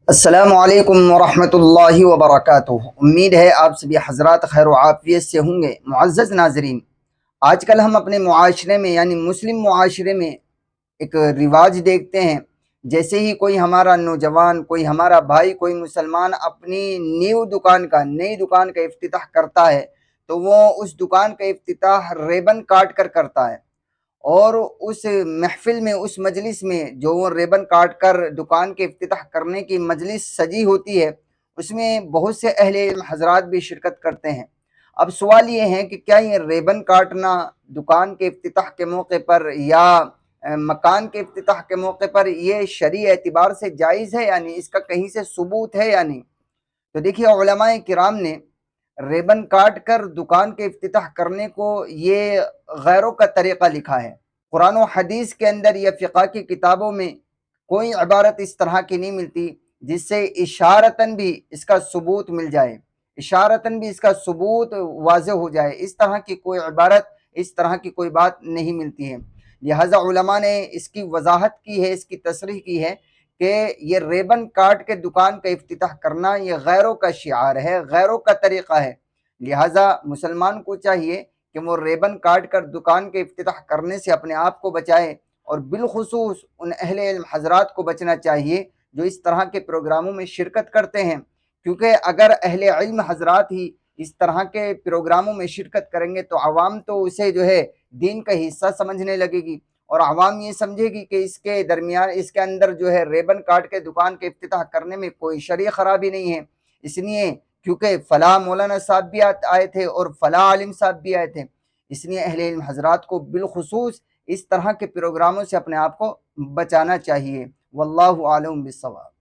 السلام علیکم ورحمۃ اللہ وبرکاتہ۔ امید ہے آپ سبھی حضرات خیر و عافیت سے ہوں گے۔ معزز ناظرین، آج کل ہم اپنے معاشرے میں یعنی مسلم معاشرے میں ایک رواج دیکھتے ہیں۔ جیسے ہی کوئی ہمارا نوجوان، کوئی ہمارا بھائی، کوئی مسلمان اپنی نئی دکان کا افتتاح کرتا ہے تو وہ اس دکان کا افتتاح ریبن کاٹ کر کرتا ہے، اور اس محفل میں، اس مجلس میں جو وہ ریبن کاٹ کر دکان کے افتتاح کرنے کی مجلس سجی ہوتی ہے، اس میں بہت سے اہل علم حضرات بھی شرکت کرتے ہیں۔ اب سوال یہ ہے کہ کیا یہ ریبن کاٹنا دکان کے افتتاح کے موقع پر یا مکان کے افتتاح کے موقع پر یہ شرعی اعتبار سے جائز ہے، یعنی اس کا کہیں سے ثبوت ہے یا نہیں؟ تو دیکھیے، علماء کرام نے ریبن کاٹ کر دکان کے افتتاح کرنے کو یہ غیروں کا طریقہ لکھا ہے۔ قرآن و حدیث کے اندر یا فقہ کی کتابوں میں کوئی عبارت اس طرح کی نہیں ملتی جس سے اشارتاً بھی اس کا ثبوت مل جائے، اشارتاً بھی اس کا ثبوت واضح ہو جائے۔ اس طرح کی کوئی عبارت، اس طرح کی کوئی بات نہیں ملتی ہے۔ لہٰذا علماء نے اس کی وضاحت کی ہے، اس کی تصریح کی ہے کہ یہ ریبن کاٹ کے دکان کا افتتاح کرنا یہ غیروں کا شعار ہے، غیروں کا طریقہ ہے۔ لہٰذا مسلمان کو چاہیے کہ وہ ریبن کاٹ کر دکان کے افتتاح کرنے سے اپنے آپ کو بچائے، اور بالخصوص ان اہل علم حضرات کو بچنا چاہیے جو اس طرح کے پروگراموں میں شرکت کرتے ہیں، کیونکہ اگر اہل علم حضرات ہی اس طرح کے پروگراموں میں شرکت کریں گے تو عوام تو اسے جو ہے دین کا حصہ سمجھنے لگے گی، اور عوام یہ سمجھے گی کہ اس کے درمیان، اس کے اندر جو ہے ریبن کاٹ کے دکان کے افتتاح کرنے میں کوئی شرعی خرابی نہیں ہے۔ اس لیے کیونکہ فلاں مولانا صاحب بھی آئے تھے اور فلاں عالم صاحب بھی آئے تھے، اس لیے اہل علم حضرات کو بالخصوص اس طرح کے پروگراموں سے اپنے آپ کو بچانا چاہیے۔ واللہ عالم بالصواب۔